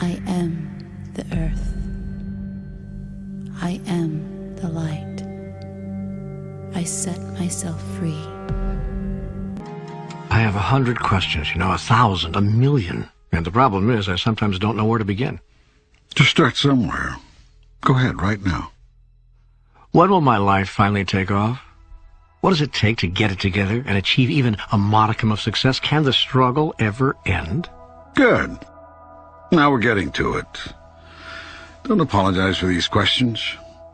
I am the earth. I am the light. I set myself free. I have 100 questions, 1,000, 1,000,000. And the problem is I sometimes don't know where to begin. Just start somewhere. Go ahead, right now. When will my life finally take off? What does it take to get it together and achieve even a modicum of success? Can the struggle ever end? Good. Now we're getting to it. Don't apologize for these questions.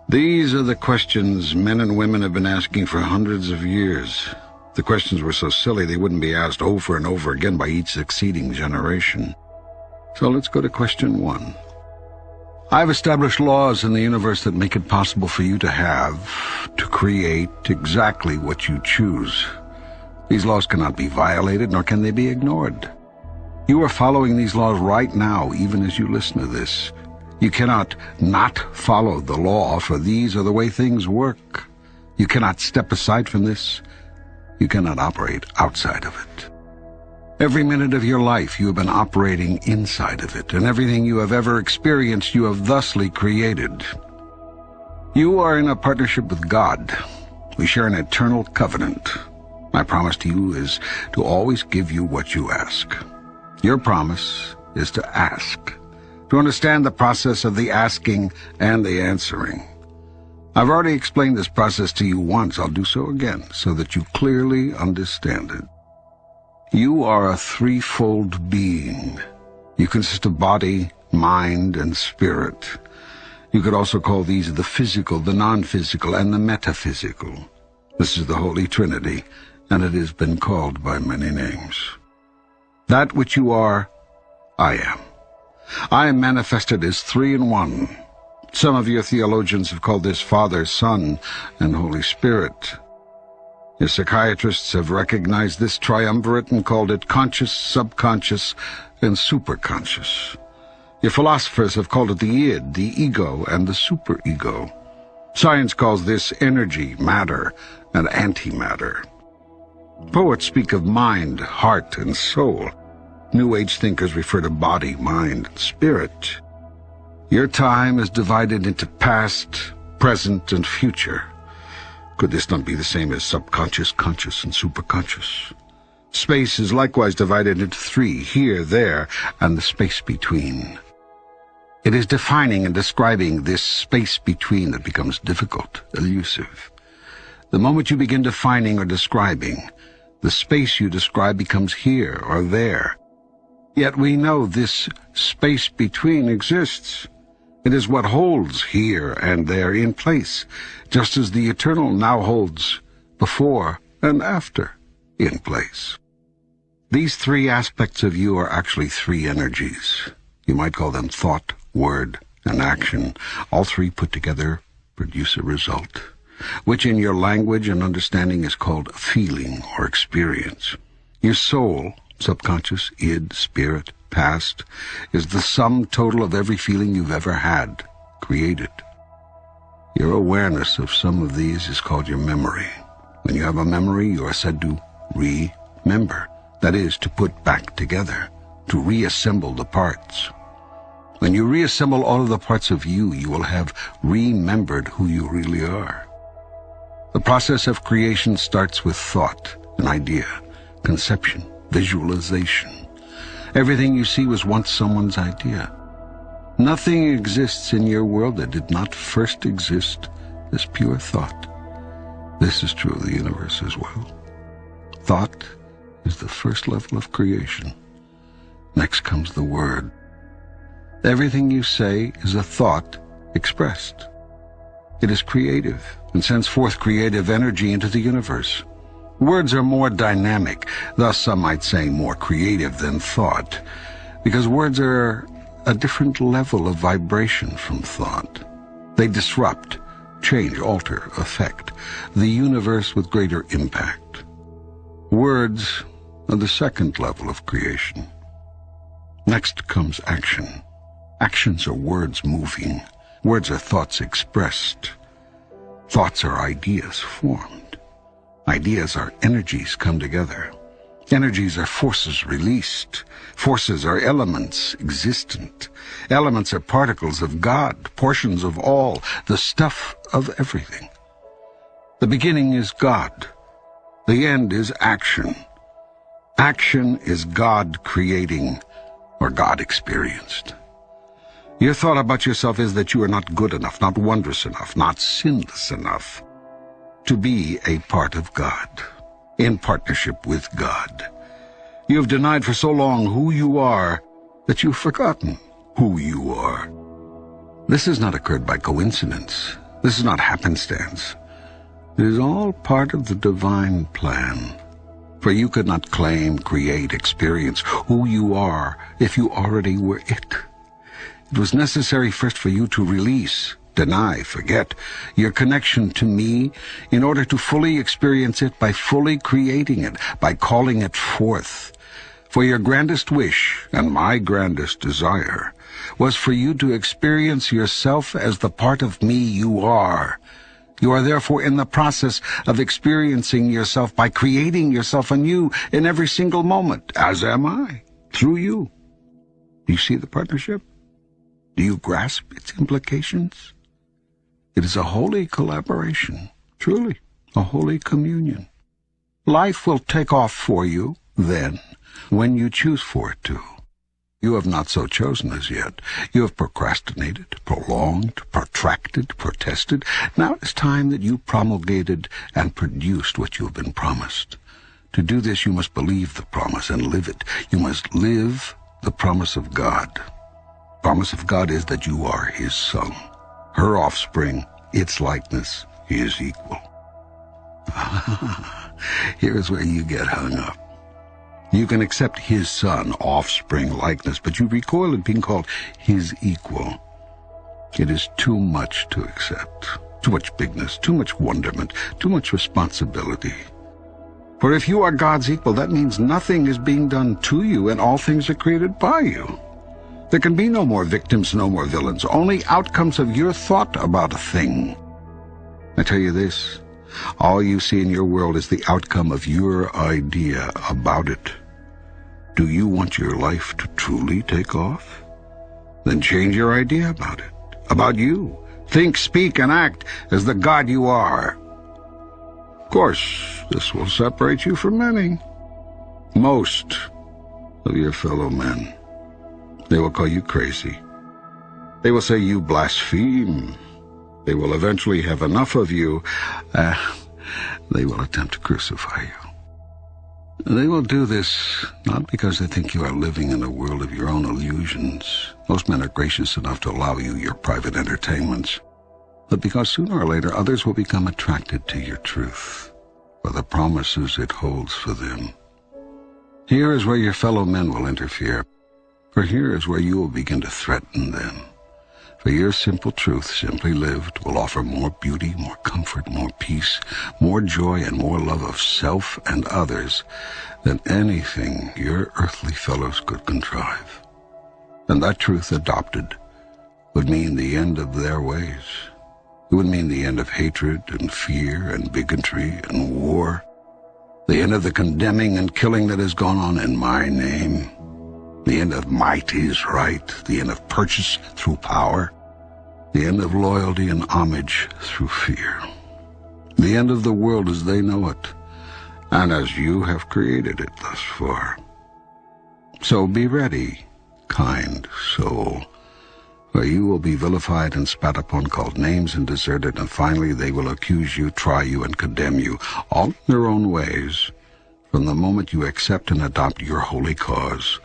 These are the questions men and women have been asking for hundreds of years. The questions were so silly they wouldn't be asked over and over again by each succeeding generation. So let's go to question 1. I've established laws in the universe that make it possible for you to create exactly what you choose. These laws cannot be violated, nor can they be ignored. You are following these laws right now, even as you listen to this. You cannot not follow the law, for these are the way things work. You cannot step aside from this. You cannot operate outside of it. Every minute of your life you have been operating inside of it, and everything you have ever experienced you have thusly created. You are in a partnership with God. We share an eternal covenant. My promise to you is to always give you what you ask. Your promise is to ask, to understand the process of the asking and the answering. I've already explained this process to you once. I'll do so again, so that you clearly understand it. You are a threefold being. You consist of body, mind, and spirit. You could also call these the physical, the non-physical, and the metaphysical. This is the Holy Trinity, and it has been called by many names. That which you are, I am. I am manifested as 3 in 1. Some of your theologians have called this Father, Son, and Holy Spirit. Your psychiatrists have recognized this triumvirate and called it conscious, subconscious, and superconscious. Your philosophers have called it the id, the ego, and the superego. Science calls this energy, matter, and antimatter. Poets speak of mind, heart, and soul. New Age thinkers refer to body, mind, and spirit. Your time is divided into past, present, and future. Could this not be the same as subconscious, conscious, and superconscious? Space is likewise divided into 3, here, there, and the space between. It is defining and describing this space between that becomes difficult, elusive. The moment you begin defining or describing, the space you describe becomes here or there. Yet we know this space between exists. It is what holds here and there in place, just as the eternal now holds before and after in place. These 3 aspects of you are actually 3 energies. You might call them thought, word, and action. All 3 put together produce a result, which in your language and understanding is called feeling or experience. Your soul, subconscious, id, spirit, past, is the sum total of every feeling you've ever had, created. Your awareness of some of these is called your memory. When you have a memory, you are said to remember. That is, to put back together, to reassemble the parts. When you reassemble all of the parts of you, you will have remembered who you really are. The process of creation starts with thought, an idea, conception, visualization. Everything you see was once someone's idea. Nothing exists in your world that did not first exist as pure thought. This is true of the universe as well. Thought is the first level of creation. Next comes the word. Everything you say is a thought expressed. It is creative and sends forth creative energy into the universe. Words are more dynamic, thus some might say more creative than thought, because words are a different level of vibration from thought. They disrupt, change, alter, affect the universe with greater impact. Words are the second level of creation. Next comes action. Actions are words moving. Words are thoughts expressed. Thoughts are ideas formed. Ideas are energies come together. Energies are forces released. Forces are elements existent. Elements are particles of God, portions of all, the stuff of everything. The beginning is God. The end is action. Action is God creating, or God experienced. Your thought about yourself is that you are not good enough, not wondrous enough, not sinless enough to be a part of God, in partnership with God. You have denied for so long who you are that you've forgotten who you are. This has not occurred by coincidence. This is not happenstance. It is all part of the divine plan. For you could not claim, create, experience who you are if you already were it. It was necessary first for you to release, deny, forget your connection to me in order to fully experience it by fully creating it, by calling it forth. For your grandest wish, and my grandest desire, was for you to experience yourself as the part of me you are. You are therefore in the process of experiencing yourself by creating yourself anew in every single moment, as am I, through you. Do you see the partnership? Do you grasp its implications? It is a holy collaboration, truly, a holy communion. Life will take off for you, then, when you choose for it to. You have not so chosen as yet. You have procrastinated, prolonged, protracted, protested. Now it is time that you promulgated and produced what you have been promised. To do this, you must believe the promise and live it. You must live the promise of God. The promise of God is that you are His son, her offspring, its likeness, His equal. Here is where you get hung up. You can accept His son, offspring, likeness, but you recoil at being called His equal. It is too much to accept. Too much bigness, too much wonderment, too much responsibility. For if you are God's equal, that means nothing is being done to you and all things are created by you. There can be no more victims, no more villains, only outcomes of your thought about a thing. I tell you this, all you see in your world is the outcome of your idea about it. Do you want your life to truly take off? Then change your idea about it, about you. Think, speak, and act as the God you are. Of course, this will separate you from many, most of your fellow men. They will call you crazy. They will say you blaspheme. They will eventually have enough of you. They will attempt to crucify you. They will do this not because they think you are living in a world of your own illusions. Most men are gracious enough to allow you your private entertainments. But because sooner or later others will become attracted to your truth, for the promises it holds for them. Here is where your fellow men will interfere. For here is where you will begin to threaten them. For your simple truth, simply lived, will offer more beauty, more comfort, more peace, more joy, and more love of self and others than anything your earthly fellows could contrive. And that truth adopted would mean the end of their ways. It would mean the end of hatred and fear and bigotry and war. The end of the condemning and killing that has gone on in my name. The end of might is right, the end of purchase through power, the end of loyalty and homage through fear, the end of the world as they know it, and as you have created it thus far. So be ready, kind soul, for you will be vilified and spat upon, called names and deserted, and finally they will accuse you, try you, and condemn you, all in their own ways, from the moment you accept and adopt your holy cause,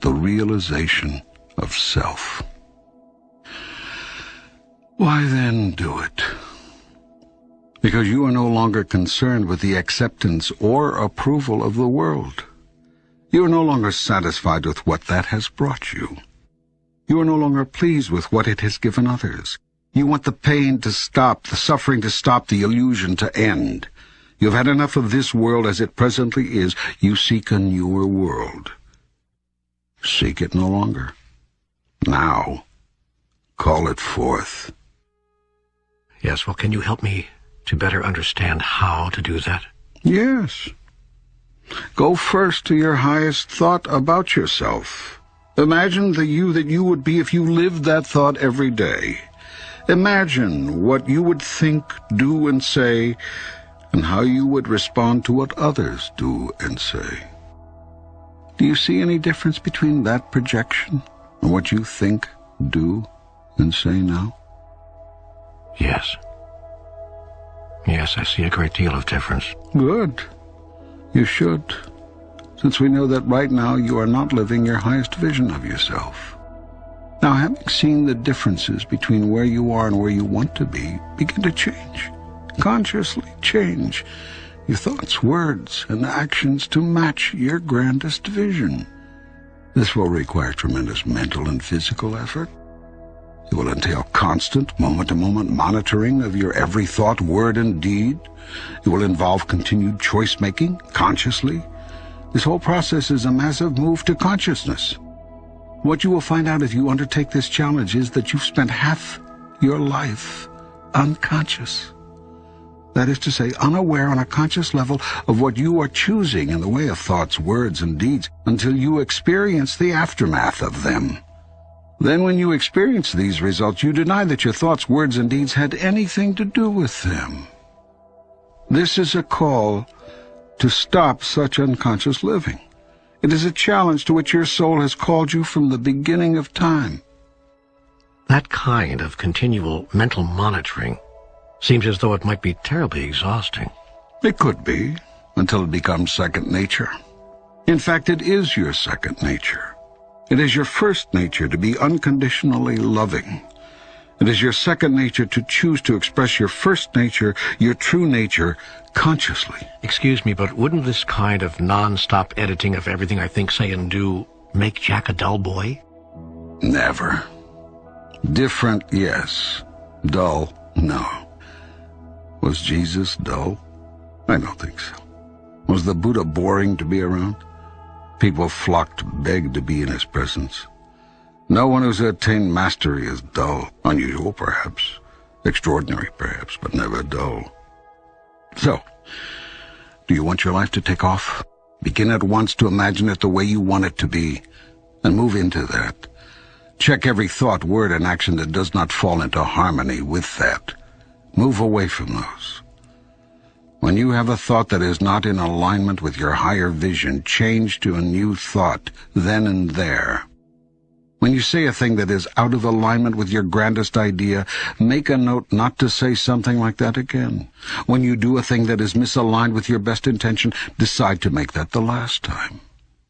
the realization of self. Why then do it? Because you are no longer concerned with the acceptance or approval of the world. You are no longer satisfied with what that has brought you. You are no longer pleased with what it has given others. You want the pain to stop, the suffering to stop, the illusion to end. You have had enough of this world as it presently is. You seek a newer world. Seek it no longer. Now, call it forth. Yes, well, can you help me to better understand how to do that? Yes. Go first to your highest thought about yourself. Imagine the you that you would be if you lived that thought every day. Imagine what you would think, do, and say, and how you would respond to what others do and say. Do you see any difference between that projection and what you think, do, and say now? Yes. Yes, I see a great deal of difference. Good. You should, since we know that right now you are not living your highest vision of yourself. Now, having seen the differences between where you are and where you want to be, begin to change. Consciously change your thoughts, words, and actions to match your grandest vision. This will require tremendous mental and physical effort. It will entail constant, moment-to-moment monitoring of your every thought, word, and deed. It will involve continued choice-making, consciously. This whole process is a massive move to consciousness. What you will find out if you undertake this challenge is that you've spent half your life unconscious. That is to say, unaware on a conscious level of what you are choosing in the way of thoughts, words, and deeds until you experience the aftermath of them. Then when you experience these results, you deny that your thoughts, words, and deeds had anything to do with them. This is a call to stop such unconscious living. It is a challenge to which your soul has called you from the beginning of time. That kind of continual mental monitoring seems as though it might be terribly exhausting. It could be, until it becomes second nature. In fact, it is your second nature. It is your first nature to be unconditionally loving. It is your second nature to choose to express your first nature, your true nature, consciously. Excuse me, but wouldn't this kind of non-stop editing of everything I think, say, and do make Jack a dull boy? Never. Different, yes. Dull, no. Was Jesus dull? I don't think so. Was the Buddha boring to be around? People flocked to beg to be in his presence. No one who's attained mastery is dull. Unusual, perhaps. Extraordinary, perhaps, but never dull. So, do you want your life to take off? Begin at once to imagine it the way you want it to be, and move into that. Check every thought, word, and action that does not fall into harmony with that. Move away from those. When you have a thought that is not in alignment with your higher vision, change to a new thought, then and there. When you say a thing that is out of alignment with your grandest idea, make a note not to say something like that again. When you do a thing that is misaligned with your best intention, decide to make that the last time.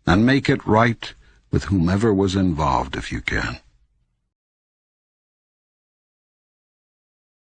And make it right with whomever was involved if you can.